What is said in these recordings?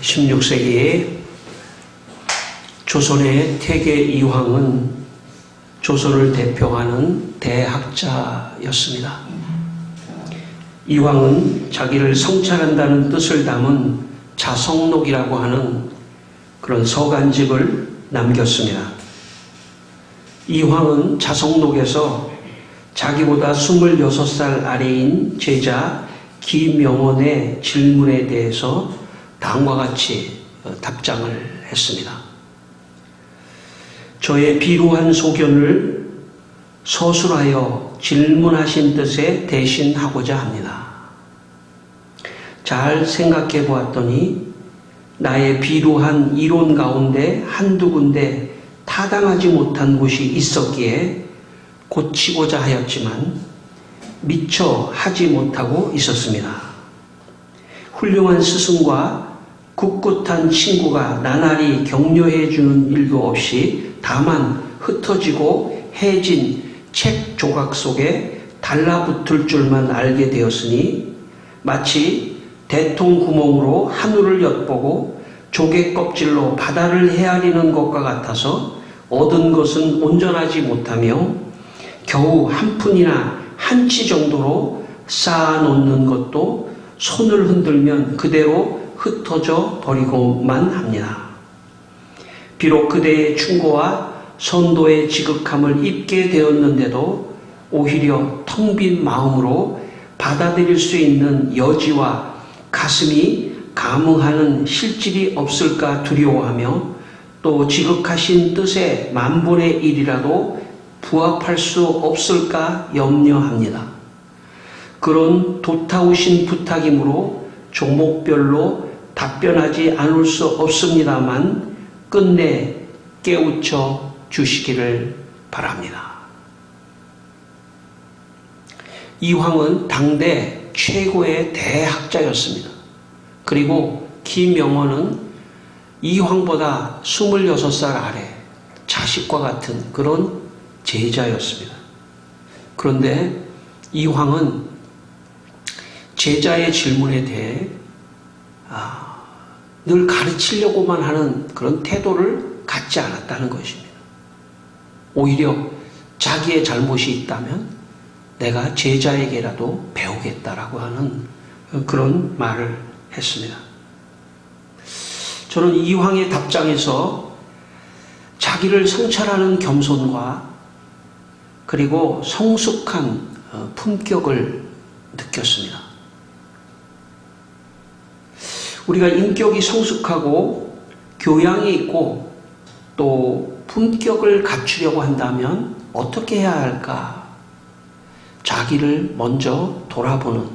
16세기 조선의 태계 이황은 조선을 대표하는 대학자였습니다. 이황은 자기를 성찰한다는 뜻을 담은 자성록이라고 하는 그런 서간집을 남겼습니다. 이황은 자성록에서 자기보다 26살 아래인 제자 기명원의 질문에 대해서 다음과 같이 답장을 했습니다. 저의 비루한 소견을 서술하여 질문하신 뜻에 대신하고자 합니다. 잘 생각해 보았더니 나의 비루한 이론 가운데 한두 군데 타당하지 못한 곳이 있었기에 고치고자 하였지만 미처 하지 못하고 있었습니다. 훌륭한 스승과 굳굳한 친구가 나날이 격려해 주는 일도 없이 다만 흩어지고 해진 책 조각 속에 달라붙을 줄만 알게 되었으니 마치 대통 구멍으로 하늘을 엿보고 조개 껍질로 바다를 헤아리는 것과 같아서 얻은 것은 온전하지 못하며 겨우 한 푼이나 한 치 정도로 쌓아놓는 것도 손을 흔들면 그대로 흩어져 버리고만 합니다. 비록 그대의 충고와 선도의 지극함을 입게 되었는데도 오히려 텅 빈 마음으로 받아들일 수 있는 여지와 가슴이 감흥하는 실질이 없을까 두려워하며 또 지극하신 뜻에 만분의 1이라도 부합할 수 없을까 염려합니다. 그런 도타우신 부탁이므로 종목별로 답변하지 않을 수 없습니다만 끝내 깨우쳐 주시기를 바랍니다. 이황은 당대 최고의 대학자였습니다. 그리고 기명원은 이황보다 26살 아래 자식과 같은 그런 제자였습니다. 그런데 이황은 제자의 질문에 대해 늘 가르치려고만 하는 그런 태도를 갖지 않았다는 것입니다. 오히려 자기의 잘못이 있다면 내가 제자에게라도 배우겠다라고 하는 그런 말을 했습니다. 저는 이황의 답장에서 자기를 성찰하는 겸손과 그리고 성숙한 품격을 느꼈습니다. 우리가 인격이 성숙하고 교양이 있고 또 품격을 갖추려고 한다면 어떻게 해야 할까? 자기를 먼저 돌아보는,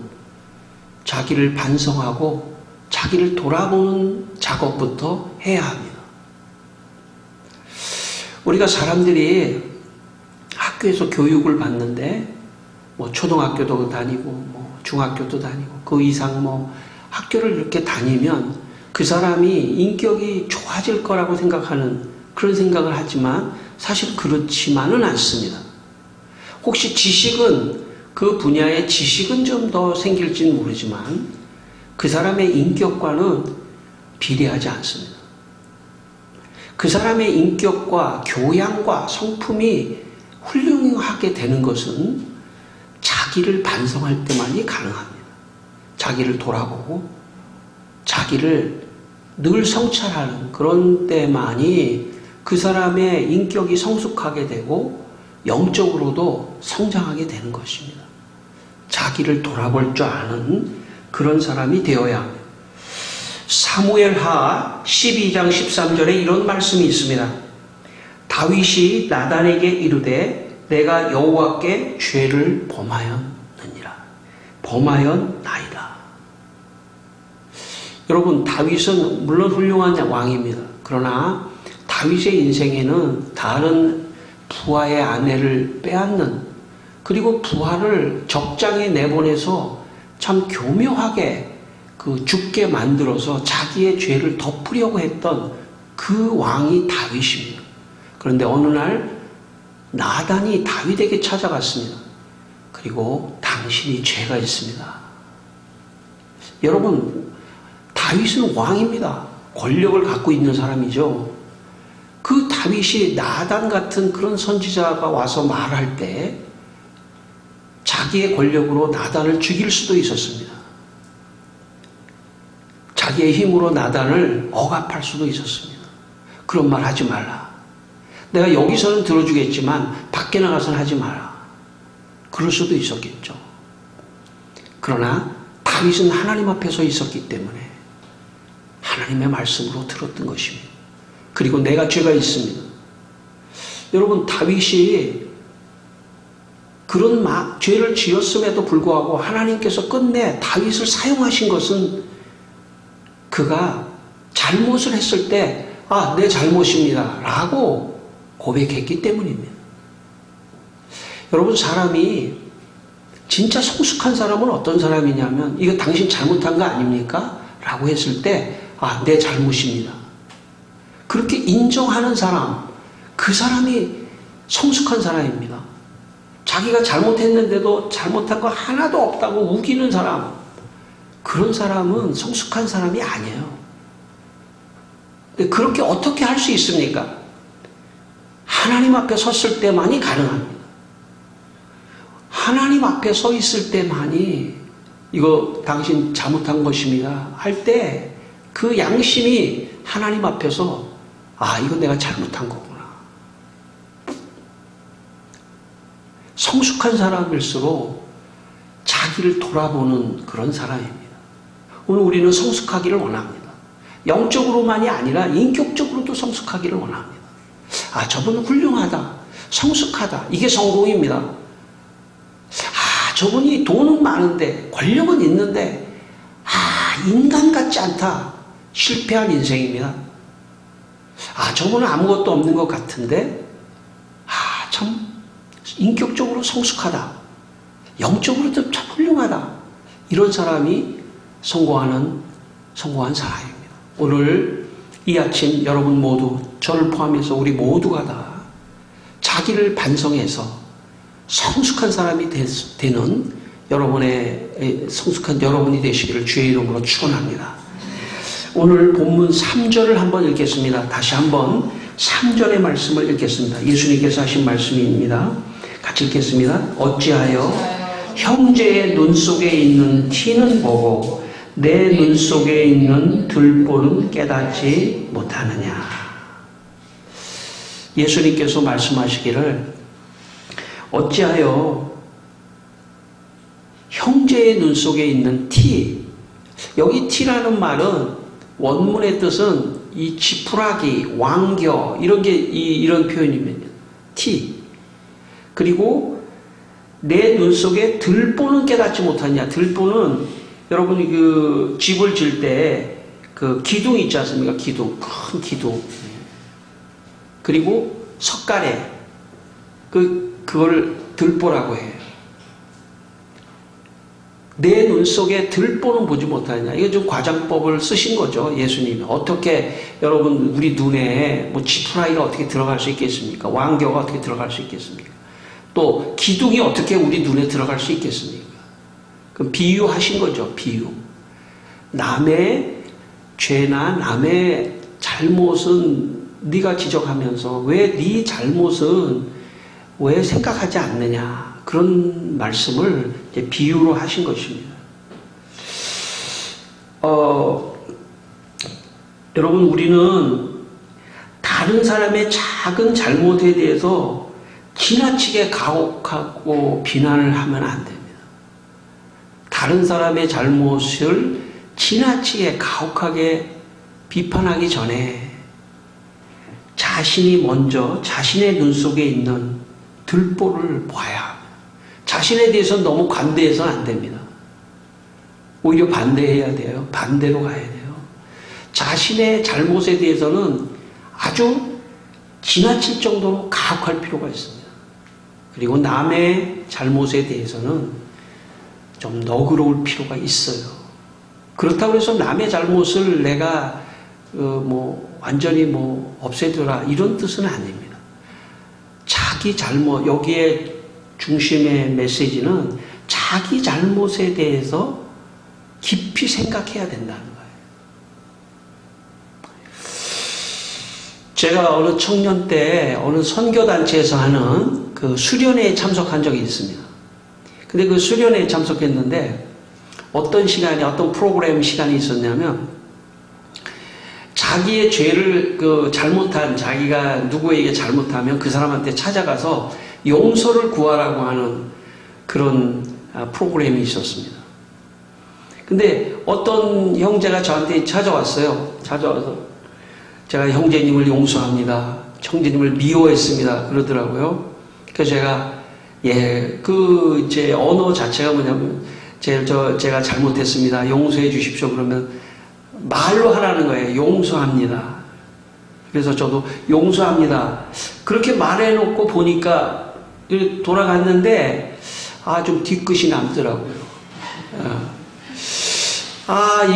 자기를 반성하고 자기를 돌아보는 작업부터 해야 합니다. 우리가 사람들이 학교에서 교육을 받는데 초등학교도 다니고 중학교도 다니고 그 이상 학교를 이렇게 다니면 그 사람이 인격이 좋아질 거라고 생각하는 그런 생각을 하지만 사실 그렇지만은 않습니다. 혹시 지식은 그 분야의 지식은 좀 더 생길지는 모르지만 그 사람의 인격과는 비례하지 않습니다. 그 사람의 인격과 교양과 성품이 훌륭하게 되는 것은 자기를 반성할 때만이 가능합니다. 자기를 돌아보고 자기를 늘 성찰하는 그런 때만이 그 사람의 인격이 성숙하게 되고 영적으로도 성장하게 되는 것입니다. 자기를 돌아볼 줄 아는 그런 사람이 되어야 합니다. 사무엘하 12장 13절에 이런 말씀이 있습니다. 다윗이 나단에게 이르되 내가 여호와께 죄를 범하였느니라. 범하였나이다. 여러분, 다윗은 물론 훌륭한 왕입니다. 그러나 다윗의 인생에는 다른 부하의 아내를 빼앗는, 그리고 부하를 적장에 내보내서 참 교묘하게 죽게 만들어서 자기의 죄를 덮으려고 했던 그 왕이 다윗입니다. 그런데 어느 날 나단이 다윗에게 찾아갔습니다. 그리고 당신이 죄가 있습니다. 여러분, 다윗은 왕입니다. 권력을 갖고 있는 사람이죠. 그 다윗이 나단 같은 그런 선지자가 와서 말할 때 자기의 권력으로 나단을 죽일 수도 있었습니다. 자기의 힘으로 나단을 억압할 수도 있었습니다. 그런 말 하지 말라. 내가 여기서는 들어주겠지만 밖에 나가서는 하지 마라. 그럴 수도 있었겠죠. 그러나 다윗은 하나님 앞에 서 있었기 때문에 하나님의 말씀으로 들었던 것입니다. 그리고 내가 죄가 있습니다. 여러분, 다윗이 그런 죄를 지었음에도 불구하고 하나님께서 끝내 다윗을 사용하신 것은 그가 잘못을 했을 때 내 잘못입니다 라고 고백했기 때문입니다. 여러분, 사람이 진짜 성숙한 사람은 어떤 사람이냐면 이거 당신 잘못한 거 아닙니까? 라고 했을 때 내 잘못입니다. 그렇게 인정하는 사람, 그 사람이 성숙한 사람입니다. 자기가 잘못했는데도 잘못한 거 하나도 없다고 우기는 사람, 그런 사람은 성숙한 사람이 아니에요. 근데 그렇게 어떻게 할 수 있습니까? 하나님 앞에 섰을 때만이 가능합니다. 하나님 앞에 서 있을 때만이 이거 당신 잘못한 것입니다 할 때 그 양심이 하나님 앞에서 이거 내가 잘못한 거구나. 성숙한 사람일수록 자기를 돌아보는 그런 사람입니다. 오늘 우리는 성숙하기를 원합니다. 영적으로만이 아니라 인격적으로도 성숙하기를 원합니다. 저분은 훌륭하다, 성숙하다, 이게 성공입니다. 저분이 돈은 많은데 권력은 있는데 인간 같지 않다, 실패한 인생입니다. 저분은 아무것도 없는 것 같은데 참 인격적으로 성숙하다, 영적으로도 참 훌륭하다, 이런 사람이 성공한 사람입니다. 오늘 이 아침 여러분 모두, 저를 포함해서 우리 모두가 다 자기를 반성해서 성숙한 사람이 되는 성숙한 여러분이 되시기를 주의 이름으로 축원합니다. 오늘 본문 3절을 한번 읽겠습니다. 다시 한번 3절의 말씀을 읽겠습니다. 예수님께서 하신 말씀입니다. 같이 읽겠습니다. 어찌하여 형제의 눈 속에 있는 티는 보고 내 눈 속에 있는 들보는 깨닫지 못하느냐. 예수님께서 말씀하시기를 어찌하여 형제의 눈 속에 있는 티, 여기 티라는 말은 원문의 뜻은 이 지푸라기, 왕겨 이런 표현입니다. 티. 그리고 내 눈 속에 들보는 깨닫지 못하냐. 들보는 여러분이 그 집을 질 때 그 기둥 있지 않습니까? 기둥, 큰 기둥. 그리고 석가래, 그걸 들보라고 해요. 내 눈 속에 들보는 보지 못하느냐. 이거 좀 과장법을 쓰신 거죠, 예수님이. 어떻게 여러분 우리 눈에 지푸라기가 어떻게 들어갈 수 있겠습니까? 왕겨가 어떻게 들어갈 수 있겠습니까? 또 기둥이 어떻게 우리 눈에 들어갈 수 있겠습니까? 그럼 비유하신 거죠, 비유. 남의 죄나 남의 잘못은 네가 지적하면서 왜 네 잘못은 왜 생각하지 않느냐, 그런 말씀을 이제 비유로 하신 것입니다. 여러분, 우리는 다른 사람의 작은 잘못에 대해서 지나치게 가혹하고 비난을 하면 안 됩니다. 다른 사람의 잘못을 지나치게 가혹하게 비판하기 전에 자신이 먼저 자신의 눈 속에 있는 들보를 봐야 합니다. 자신에 대해서 너무 관대해서는 안 됩니다. 오히려 반대해야 돼요. 반대로 가야 돼요. 자신의 잘못에 대해서는 아주 지나칠 정도로 가혹할 필요가 있습니다. 그리고 남의 잘못에 대해서는 좀 너그러울 필요가 있어요. 그렇다고 해서 남의 잘못을 내가 완전히 없애더라, 이런 뜻은 아닙니다. 자기 잘못, 여기에 중심의 메시지는 자기 잘못에 대해서 깊이 생각해야 된다는 거예요. 제가 어느 청년 때 어느 선교단체에서 하는 그 수련회에 참석한 적이 있습니다. 근데 그 수련회에 참석했는데 어떤 시간이, 어떤 프로그램 시간이 있었냐면 자기의 죄를 잘못한, 자기가 누구에게 잘못하면 그 사람한테 찾아가서 용서를 구하라고 하는 그런 프로그램이 있었습니다. 근데 어떤 형제가 저한테 찾아왔어요. 찾아와서 제가 형제님을 용서합니다. 형제님을 미워했습니다. 그러더라고요. 그래서 제가 제 언어 자체가 뭐냐면 제가 잘못했습니다. 용서해 주십시오. 그러면 말로 하라는 거예요. 용서합니다. 그래서 저도 용서합니다. 그렇게 말해놓고 보니까 돌아갔는데 좀 뒤끝이 남더라고요.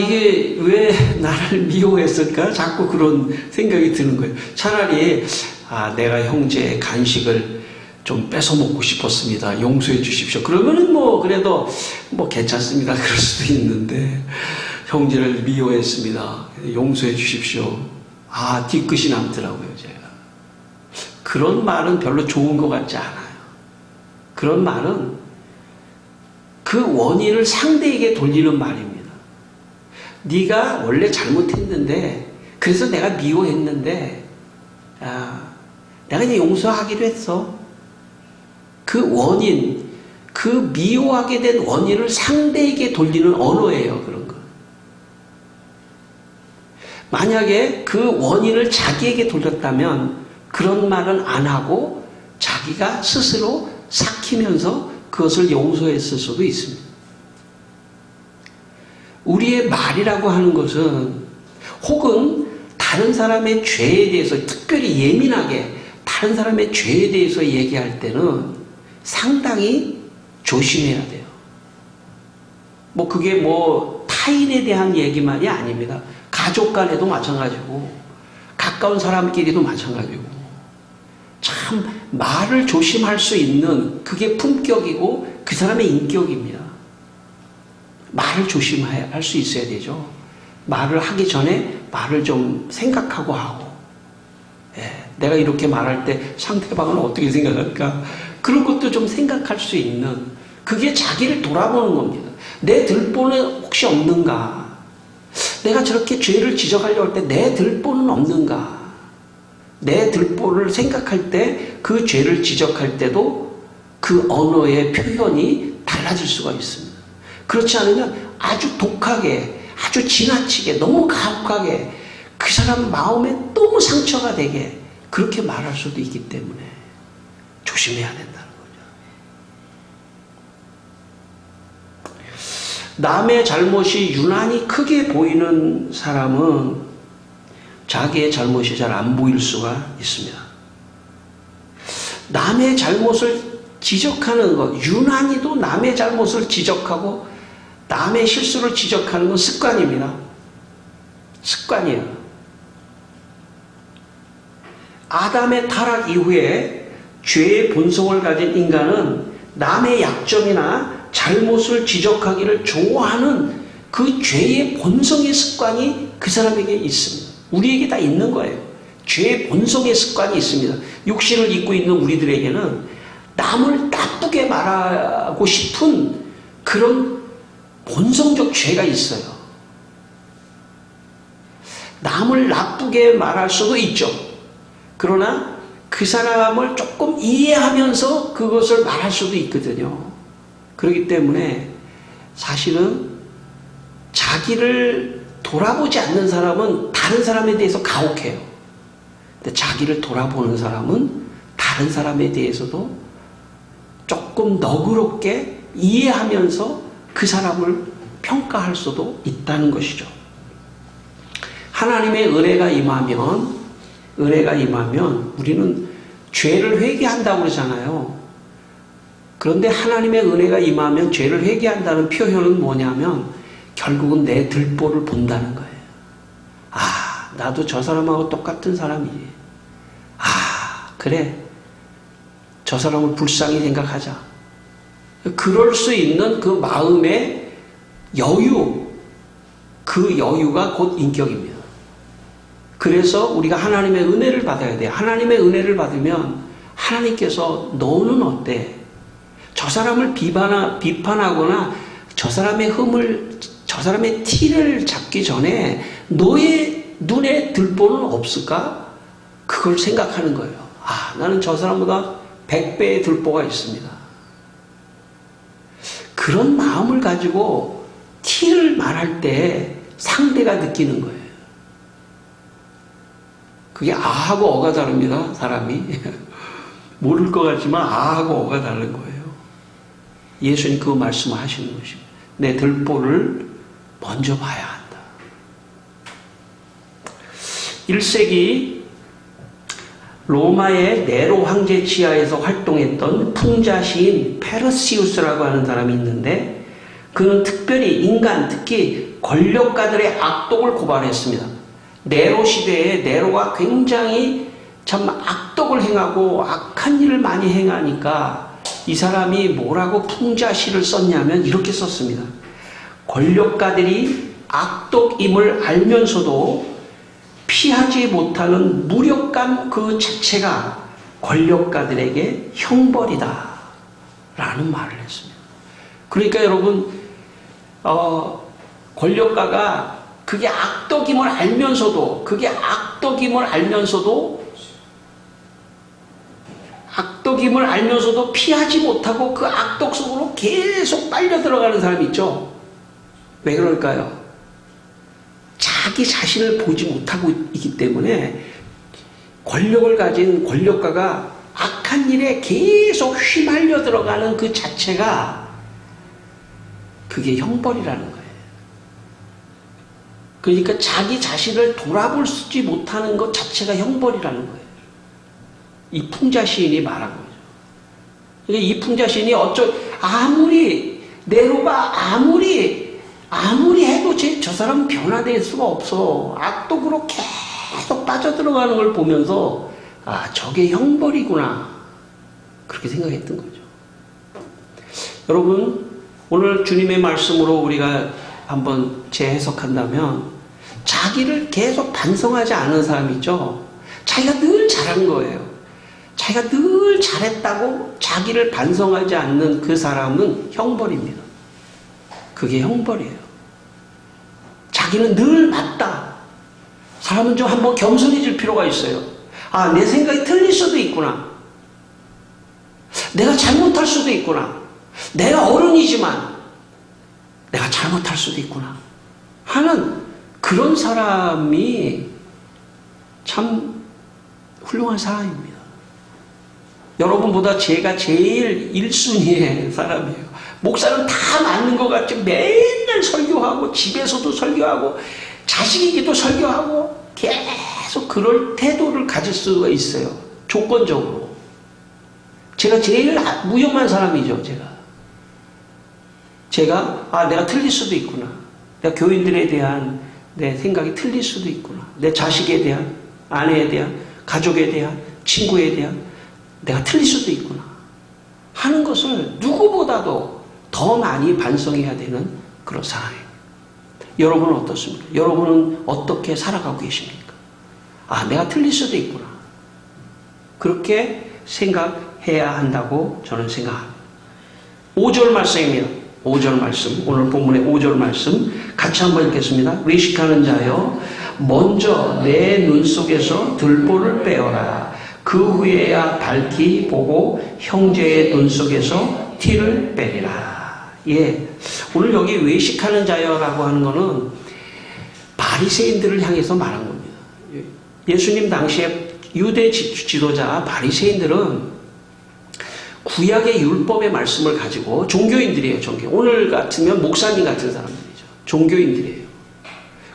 이게 왜 나를 미워했을까? 자꾸 그런 생각이 드는 거예요. 차라리 내가 형제의 간식을 좀 뺏어 먹고 싶었습니다. 용서해 주십시오. 그러면은 그래도 괜찮습니다. 그럴 수도 있는데 형제를 미워했습니다. 용서해 주십시오. 뒤끝이 남더라고요, 제가. 그런 말은 별로 좋은 것 같지 않아요. 그런 말은 그 원인을 상대에게 돌리는 말입니다. 네가 원래 잘못했는데, 그래서 내가 미워했는데, 내가 이제 용서하기로 했어. 그 원인, 그 미워하게 된 원인을 상대에게 돌리는 언어예요, 그런 거. 만약에 그 원인을 자기에게 돌렸다면 그런 말은 안 하고 자기가 스스로 삭히면서 그것을 용서했을 수도 있습니다. 우리의 말이라고 하는 것은 혹은 다른 사람의 죄에 대해서 특별히 예민하게 다른 사람의 죄에 대해서 얘기할 때는 상당히 조심해야 돼요. 그게 타인에 대한 얘기만이 아닙니다. 가족 간에도 마찬가지고 가까운 사람끼리도 마찬가지고 참 말을 조심할 수 있는 그게 품격이고 그 사람의 인격입니다. 말을 조심할 수 있어야 되죠. 말을 하기 전에 말을 좀 생각하고 하고 내가 이렇게 말할 때 상대방은 어떻게 생각할까? 그런 것도 좀 생각할 수 있는 그게 자기를 돌아보는 겁니다. 내 들보는 혹시 없는가? 내가 저렇게 죄를 지적하려고 할 때 내 들보는 없는가? 내 들보를 생각할 때 그 죄를 지적할 때도 그 언어의 표현이 달라질 수가 있습니다. 그렇지 않으면 아주 독하게, 아주 지나치게, 너무 가혹하게 그 사람 마음에 너무 상처가 되게 그렇게 말할 수도 있기 때문에 조심해야 된다는 거죠. 남의 잘못이 유난히 크게 보이는 사람은 자기의 잘못이 잘 안 보일 수가 있습니다. 남의 잘못을 지적하는 것, 유난히도 남의 잘못을 지적하고 남의 실수를 지적하는 건 습관입니다. 습관이에요. 아담의 타락 이후에 죄의 본성을 가진 인간은 남의 약점이나 잘못을 지적하기를 좋아하는 그 죄의 본성의 습관이 그 사람에게 있습니다. 우리에게 다 있는 거예요. 죄의 본성의 습관이 있습니다. 육신을 입고 있는 우리들에게는 남을 나쁘게 말하고 싶은 그런 본성적 죄가 있어요. 남을 나쁘게 말할 수도 있죠. 그러나 그 사람을 조금 이해하면서 그것을 말할 수도 있거든요. 그렇기 때문에 사실은 자기를 돌아보지 않는 사람은 다른 사람에 대해서 가혹해요. 근데 자기를 돌아보는 사람은 다른 사람에 대해서도 조금 너그럽게 이해하면서 그 사람을 평가할 수도 있다는 것이죠. 하나님의 은혜가 임하면 우리는 죄를 회개한다고 그러잖아요. 그런데 하나님의 은혜가 임하면 죄를 회개한다는 표현은 뭐냐면 결국은 내 들보를 본다는 거예요. 나도 저 사람하고 똑같은 사람이지. 그래. 저 사람을 불쌍히 생각하자. 그럴 수 있는 그 마음의 여유, 그 여유가 곧 인격입니다. 그래서 우리가 하나님의 은혜를 받아야 돼요. 하나님의 은혜를 받으면 하나님께서 너는 어때? 저 사람을 비판하거나 저 사람의 저 사람의 티를 잡기 전에 너의 눈에 들보는 없을까? 그걸 생각하는 거예요. 아, 나는 저 사람보다 100배의 들보가 있습니다. 그런 마음을 가지고 티를 말할 때 상대가 느끼는 거예요. 그게 아하고 어가 다릅니다, 사람이. 모를 것 같지만 아하고 어가 다른 거예요. 예수님 그 말씀을 하시는 것입니다. 내 들보를 먼저 봐야 한다. 1세기 로마의 네로 황제 지하에서 활동했던 풍자 시인 페르시우스라고 하는 사람이 있는데 그는 특별히 인간, 특히 권력가들의 악독을 고발했습니다. 네로 시대에 네로가 굉장히 참 악독을 행하고 악한 일을 많이 행하니까 이 사람이 뭐라고 풍자시를 썼냐면 이렇게 썼습니다. 권력가들이 악독임을 알면서도 피하지 못하는 무력감 그 자체가 권력가들에게 형벌이다 라는 말을 했습니다. 그러니까 여러분 권력가가 그게 악독임을 알면서도 피하지 못하고 그 악독 속으로 계속 빨려 들어가는 사람이 있죠. 왜 그럴까요? 자기 자신을 보지 못하고 있기 때문에 권력을 가진 권력가가 악한 일에 계속 휘말려 들어가는 그 자체가 그게 형벌이라는 거예요. 그러니까 자기 자신을 돌아보지 못하는 것 자체가 형벌이라는 거예요. 이 풍자 시인이 말한 거죠. 그러니까 이 풍자 시인이 네로가 아무리 해도 저 사람은 변화될 수가 없어. 악독으로 계속 빠져들어가는 걸 보면서 아, 저게 형벌이구나. 그렇게 생각했던 거죠. 여러분, 오늘 주님의 말씀으로 우리가 한번 재해석한다면 자기를 계속 반성하지 않은 사람 있죠. 자기가 늘 잘한 거예요. 자기가 늘 잘했다고 자기를 반성하지 않는 그 사람은 형벌입니다. 그게 형벌이에요. 자기는 늘 맞다. 사람은 좀 한번 겸손해질 필요가 있어요. 아, 내 생각이 틀릴 수도 있구나. 내가 잘못할 수도 있구나. 내가 어른이지만 내가 잘못할 수도 있구나 하는 그런 사람이 참 훌륭한 사람입니다. 여러분보다 제가 제일 1순위의 사람이에요. 목사는 다 맞는 것 같죠. 맨날 설교하고 집에서도 설교하고 자식에게도 설교하고 계속 그럴 태도를 가질 수가 있어요. 조건적으로. 제가 제일 위험한 사람이죠. 제가 내가 틀릴 수도 있구나. 내가 교인들에 대한 내 생각이 틀릴 수도 있구나. 내 자식에 대한, 아내에 대한, 가족에 대한, 친구에 대한 내가 틀릴 수도 있구나 하는 것을 누구보다도 더 많이 반성해야 되는 그런 상황입니다. 여러분은 어떻습니까? 여러분은 어떻게 살아가고 계십니까? 아, 내가 틀릴 수도 있구나. 그렇게 생각해야 한다고 저는 생각합니다. 5절 말씀입니다. 5절 말씀, 오늘 본문의 5절 말씀 같이 한번 읽겠습니다. 의식하는 자여, 먼저 내 눈 속에서 들보를 빼어라. 그 후에야 밝히 보고 형제의 눈 속에서 티를 빼리라. 예, 오늘 여기 외식하는 자여라고 하는 것은 바리새인들을 향해서 말한 겁니다. 예수님 당시에 유대 지도자 바리새인들은 구약의 율법의 말씀을 가지고 종교인들이에요. 오늘 같으면 목사님 같은 사람들이죠. 종교인들이에요.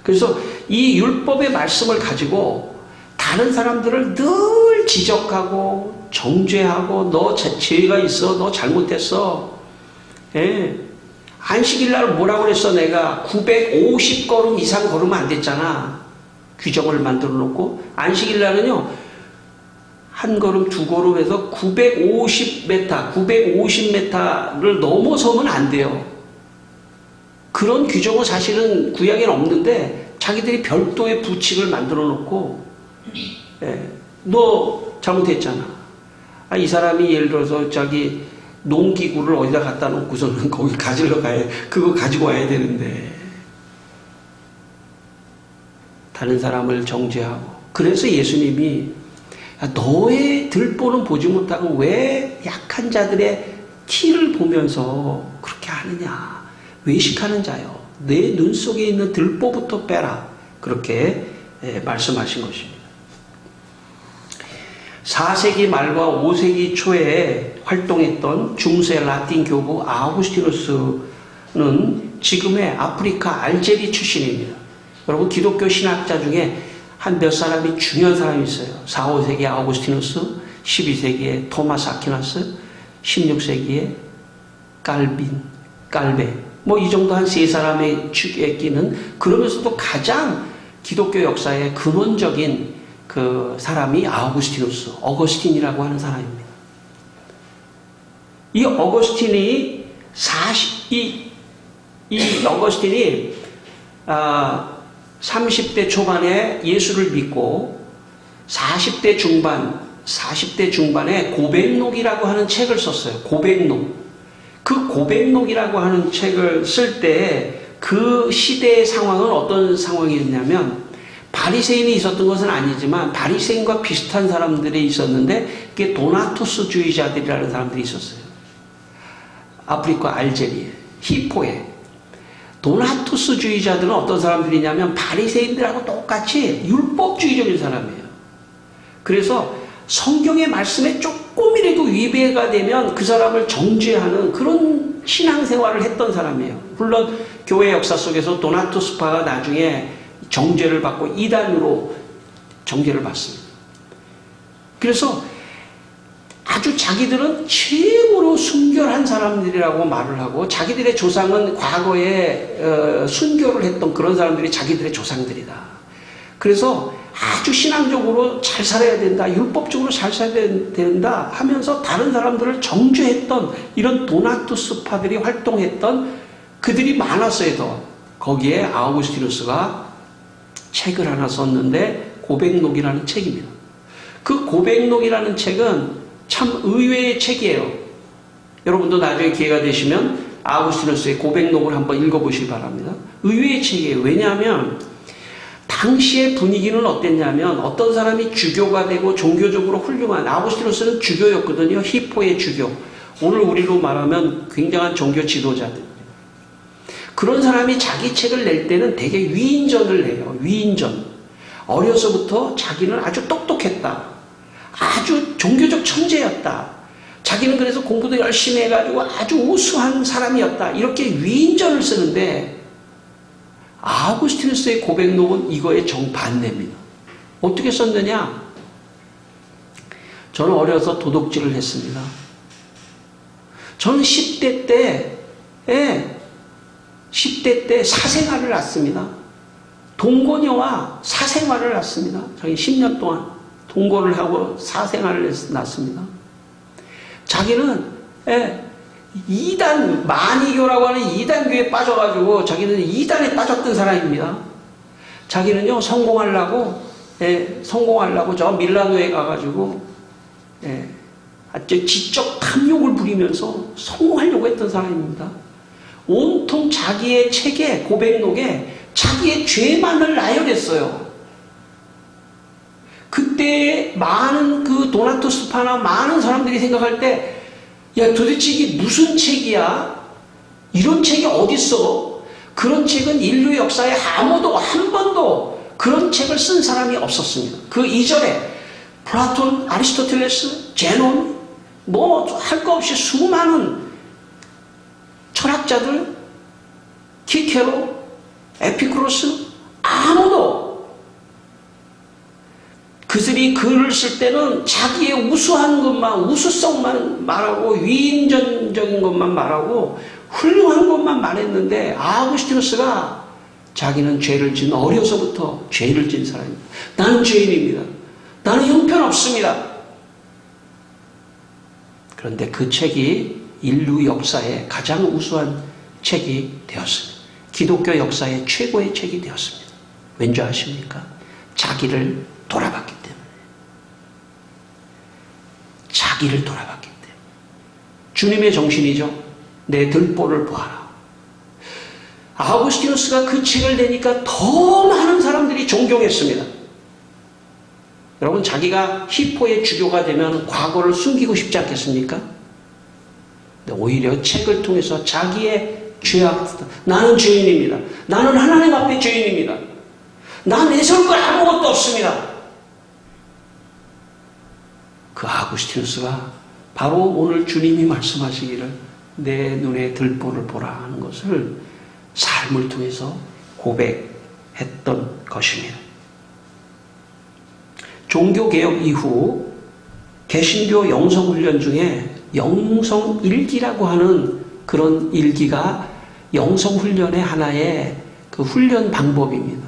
그래서 이 율법의 말씀을 가지고 다른 사람들을 늘 지적하고 정죄하고 너 죄가 있어, 너 잘못했어. 예. 안식일 날 뭐라고 그랬어? 내가 950걸음 이상 걸으면 안 됐잖아. 규정을 만들어 놓고 안식일 날은요 한 걸음 두 걸음에서 950m를 넘어서면 안 돼요. 그런 규정은 사실은 구약에는 없는데 자기들이 별도의 부칙을 만들어 놓고, 너 잘못했잖아. 이 사람이 예를 들어서 자기 농기구를 어디다 갖다 놓고서는 거기 가지러 가야, 그거 가지고 와야 되는데, 다른 사람을 정죄하고. 그래서 예수님이 너의 들보는 보지 못하고 왜 약한 자들의 티를 보면서 그렇게 하느냐. 외식하는 자요. 내 눈 속에 있는 들보부터 빼라. 그렇게 말씀하신 것입니다. 4세기 말과 5세기 초에 활동했던 중세 라틴 교부 아우구스티누스는 지금의 아프리카 알제리 출신입니다. 여러분 기독교 신학자 중에 한 몇 사람이 중요한 사람이 있어요. 4, 5세기 아우구스티누스, 12세기에 토마스 아퀴나스, 16세기에 깔베 뭐 이 정도 한 세 사람의 축에 끼는, 그러면서도 가장 기독교 역사의 근원적인 그 사람이 아우구스티누스, 어거스틴이라고 하는 사람입니다. 이 어거스틴이 이 어거스틴이 30대 초반에 예수를 믿고 40대 중반에 고백록이라고 하는 책을 썼어요. 고백록. 그 고백록이라고 하는 책을 쓸 때 그 시대의 상황은 어떤 상황이었냐면, 바리새인이 있었던 것은 아니지만 바리새인과 비슷한 사람들이 있었는데 그게 도나투스주의자들이라는 사람들이 있었어요. 아프리카 알제리에, 히포에. 도나투스주의자들은 어떤 사람들이냐면 바리새인들하고 똑같이 율법주의적인 사람이에요. 그래서 성경의 말씀에 조금이라도 위배가 되면 그 사람을 정죄하는 그런 신앙생활을 했던 사람이에요. 물론 교회 역사 속에서 도나투스파가 나중에 정죄를 받고 이단으로 정죄를 받습니다. 그래서 아주 자기들은 최고로 순결한 사람들이라고 말을 하고, 자기들의 조상은 과거에 순교를 했던 그런 사람들이 자기들의 조상들이다. 그래서 아주 신앙적으로 잘 살아야 된다, 율법적으로 잘 살아야 된다 하면서 다른 사람들을 정죄했던 이런 도나투스파들이 활동했던 그들이 많았어요. 더 거기에 아우구스티누스가 책을 하나 썼는데 고백록이라는 책입니다. 그 고백록이라는 책은 참 의외의 책이에요. 여러분도 나중에 기회가 되시면 아우구스티누스의 고백록을 한번 읽어보시기 바랍니다. 의외의 책이에요. 왜냐하면 당시의 분위기는 어땠냐면, 어떤 사람이 주교가 되고 종교적으로 훌륭한, 아우구스티누스는 주교였거든요. 히포의 주교. 오늘 우리로 말하면 굉장한 종교 지도자들. 그런 사람이 자기 책을 낼 때는 되게 위인전을 내요. 위인전. 어려서부터 자기는 아주 똑똑했다. 아주 종교적 천재였다. 자기는 그래서 공부도 열심히 해가지고 아주 우수한 사람이었다. 이렇게 위인전을 쓰는데, 아우구스티누스의 고백록은 이거의 정반대입니다. 어떻게 썼느냐? 저는 어려서 도둑질을 했습니다. 저는 10대 때 사생활을 낳습니다. 동거녀와 사생활을 낳습니다. 저희 10년 동안 동거를 하고 사생활을 낳습니다. 자기는 이단, 만이교라고 하는 이단교에 빠져가지고 자기는 이단에 빠졌던 사람입니다. 자기는요, 성공하려고 저 밀라노에 가가지고, 아주 지적 탐욕을 부리면서 성공하려고 했던 사람입니다. 온통 자기의 책에, 고백록에 자기의 죄만을 나열했어요. 그때 많은 그 도나투스파나 많은 사람들이 생각할 때, 야, 도대체 이게 무슨 책이야? 이런 책이 어딨어? 그런 책은 인류 역사에 아무도 한 번도 그런 책을 쓴 사람이 없었습니다. 그 이전에 플라톤, 아리스토텔레스, 제논, 뭐 할 거 없이 수많은 철학자들, 키케로, 에피쿠로스, 아무도 그들이 글을 쓸 때는 자기의 우수한 것만, 우수성만 말하고 위인전적인 것만 말하고 훌륭한 것만 말했는데, 아우구스티누스가 자기는 죄를 진, 어려서부터 죄를 진 사람입니다. 나는 죄인입니다. 나는 형편없습니다. 그런데 그 책이 인류 역사의 가장 우수한 책이 되었습니다. 기독교 역사의 최고의 책이 되었습니다. 왠지 아십니까? 자기를 돌아봤기 때문에. 자기를 돌아봤기 때문에. 주님의 정신이죠. 내 들보를 보아라. 아우구스티누스가 그 책을 내니까 더 많은 사람들이 존경했습니다. 여러분, 자기가 히포의 주교가 되면 과거를 숨기고 싶지 않겠습니까? 오히려 책을 통해서 자기의 죄악, 나는 죄인입니다. 나는 하나님 앞에 죄인입니다. 나 내세울 거 아무것도 없습니다. 그 아구스티누스가 바로 오늘 주님이 말씀하시기를 내 눈에 들보를 보라 하는 것을 삶을 통해서 고백했던 것입니다. 종교개혁 이후 개신교 영성훈련 중에 영성일기라고 하는 그런 일기가 영성훈련의 하나의 그 훈련 방법입니다.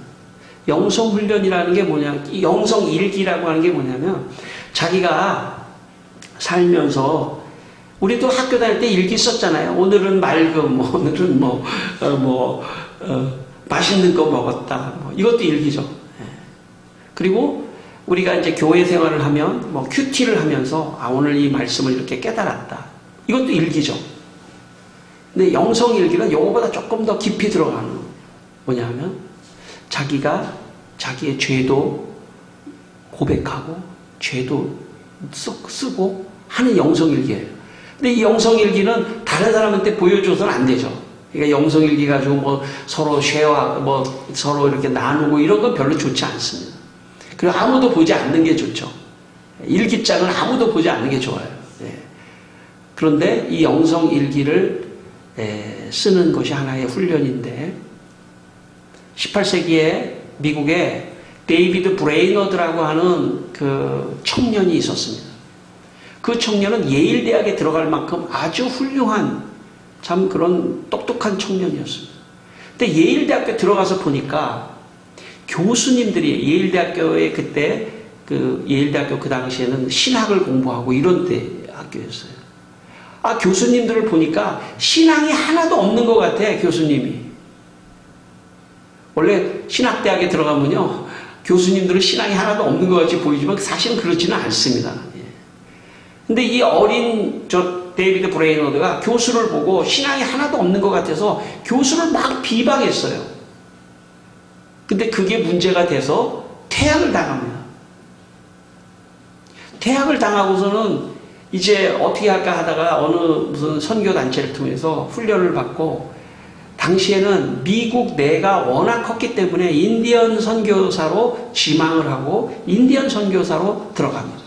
영성훈련이라는 게 뭐냐, 영성일기라고 하는 게 뭐냐면 자기가 살면서 우리도 학교 다닐 때 일기 썼잖아요. 오늘은 맑음, 오늘은 맛있는 거 먹었다. 이것도 일기죠. 그리고 우리가 이제 교회 생활을 하면 큐티를 하면서 오늘 이 말씀을 이렇게 깨달았다. 이것도 일기죠. 근데 영성일기는 이거보다 조금 더 깊이 들어가는 거예요. 뭐냐면 자기가 자기의 죄도 고백하고 죄도 쓰고 하는 영성일기예요. 근데 이 영성일기는 다른 사람한테 보여줘서는 안 되죠. 그러니까 영성일기 가지고 서로 쉐어하고 서로 이렇게 나누고 이런 건 별로 좋지 않습니다. 그리고 아무도 보지 않는 게 좋죠. 일기장은 아무도 보지 않는 게 좋아요. 그런데 이 영성일기를 쓰는 것이 하나의 훈련인데 18세기에 미국에 데이비드 브레이너드라고 하는 그 청년이 있었습니다. 그 청년은 예일 대학에 들어갈 만큼 아주 훌륭한 참 그런 똑똑한 청년이었습니다. 근데 예일 대학에 들어가서 보니까 교수님들이 예일 대학교에 그때 예일 대학교 그 당시에는 신학을 공부하고 이런 때 학교였어요. 교수님들을 보니까 신앙이 하나도 없는 것 같아, 교수님이. 원래 신학대학에 들어가면요, 교수님들은 신앙이 하나도 없는 것 같이 보이지만 사실은 그렇지는 않습니다. 근데 이 어린 데이비드 브레이너드가 교수를 보고 신앙이 하나도 없는 것 같아서 교수를 막 비방했어요. 근데 그게 문제가 돼서 퇴학을 당합니다. 퇴학을 당하고서는 이제 어떻게 할까 하다가 어느 무슨 선교단체를 통해서 훈련을 받고 당시에는 미국 내가 워낙 컸기 때문에 인디언 선교사로 지망을 하고 인디언 선교사로 들어갑니다.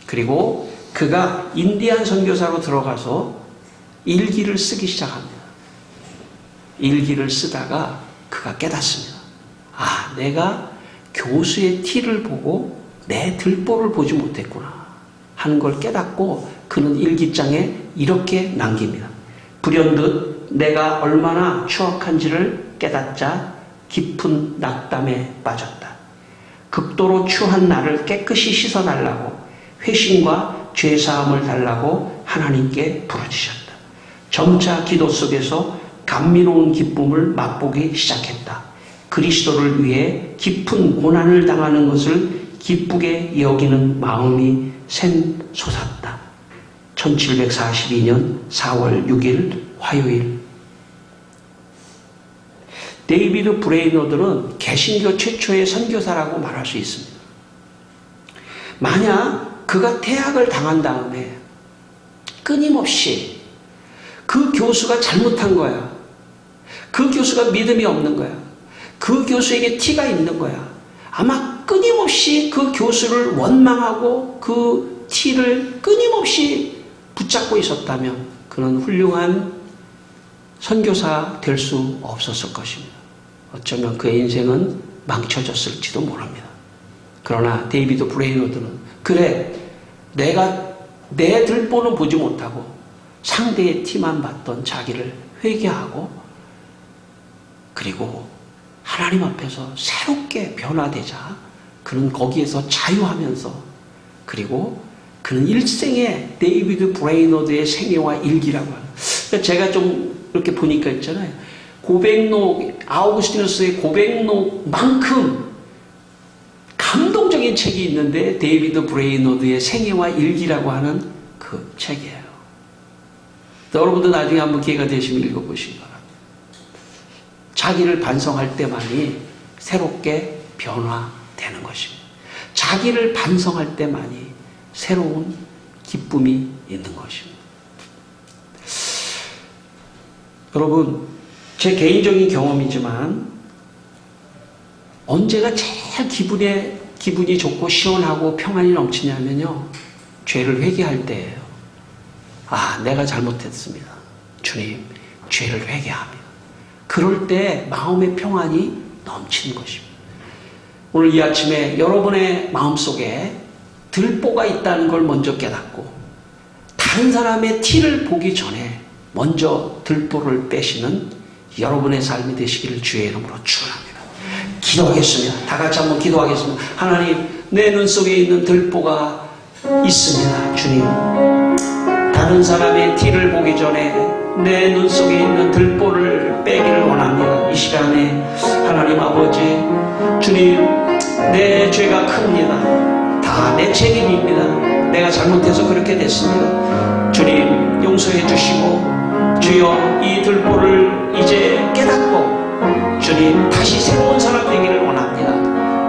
그리고 그가 인디언 선교사로 들어가서 일기를 쓰기 시작합니다. 일기를 쓰다가 그가 깨닫습니다. 내가 교수의 티를 보고 내 들보를 보지 못했구나 하는 걸 깨닫고 그는 일기장에 이렇게 남깁니다. 불현듯 내가 얼마나 추악한지를 깨닫자 깊은 낙담에 빠졌다. 극도로 추한 나를 깨끗이 씻어달라고 회심과 죄사함을 달라고 하나님께 부르짖었다. 점차 기도 속에서 감미로운 기쁨을 맛보기 시작했다. 그리스도를 위해 깊은 고난을 당하는 것을 기쁘게 여기는 마음이 샘솟았다. 1742년 4월 6일 화요일. 데이비드 브레이너드는 개신교 최초의 선교사라고 말할 수 있습니다. 만약 그가 퇴학을 당한 다음에 끊임없이 그 교수가 잘못한 거야. 그 교수가 믿음이 없는 거야. 그 교수에게 티가 있는 거야. 아마 끊임없이 그 교수를 원망하고 그 티를 끊임없이 붙잡고 있었다면 그는 훌륭한 선교사 될 수 없었을 것입니다. 어쩌면 그의 인생은 망쳐졌을지도 모릅니다. 그러나 데이비드 브레이너드는 그래, 내가 내 들보는 보지 못하고 상대의 티만 봤던 자기를 회개하고 그리고 하나님 앞에서 새롭게 변화되자 그는 거기에서 자유하면서 그리고 그는 일생의 데이비드 브레이너드의 생애와 일기라고 하는, 제가 좀 이렇게 보니까 있잖아요. 고백록, 아우구스티누스의 고백록만큼 감동적인 책이 있는데 데이비드 브레이노드의 생애와 일기라고 하는 그 책이에요. 여러분도 나중에 한번 기회가 되시면 읽어보시기 바랍니다. 자기를 반성할 때만이 새롭게 변화되는 것입니다. 자기를 반성할 때만이 새로운 기쁨이 있는 것입니다. 여러분, 제 개인적인 경험이지만 언제가 제일 기분이 좋고 시원하고 평안이 넘치냐면요, 죄를 회개할 때예요. 아, 내가 잘못했습니다. 주님, 죄를 회개합니다. 그럴 때 마음의 평안이 넘치는 것입니다. 오늘 이 아침에 여러분의 마음속에 들보가 있다는 걸 먼저 깨닫고 다른 사람의 티를 보기 전에 먼저 들보를 빼시는 여러분의 삶이 되시기를 주의 이름으로 축원합니다. 기도하겠습니다. 다 같이 한번 기도하겠습니다. 하나님, 내 눈 속에 있는 들보가 있습니다. 주님, 다른 사람의 티를 보기 전에 내 눈 속에 있는 들보를 빼기를 원합니다. 이 시간에 하나님 아버지, 주님, 내 죄가 큽니다. 다 내 책임입니다. 내가 잘못해서 그렇게 됐습니다. 주님, 용서해 주시고 주여, 이 들보를 이제 깨닫고 주님, 다시 새로운 사람 되기를 원합니다.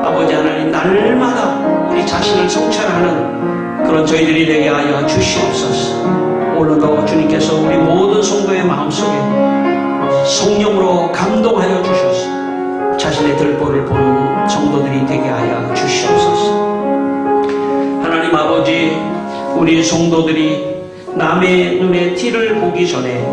아버지 하나님, 날마다 우리 자신을 성찰하는 그런 저희들이 되게 하여 주시옵소서. 오늘도 주님께서 우리 모든 성도의 마음속에 성령으로 감동하여 주셔서 자신의 들보를 보는 성도들이 되게 하여 주시옵소서. 하나님 아버지, 우리 성도들이 남의 눈에 티를 보기 전에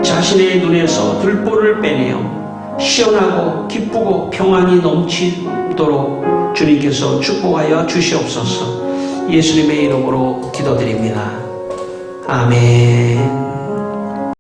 자신의 눈에서 들보를 빼내어 시원하고 기쁘고 평안이 넘치도록 주님께서 축복하여 주시옵소서. 예수님의 이름으로 기도드립니다. 아멘.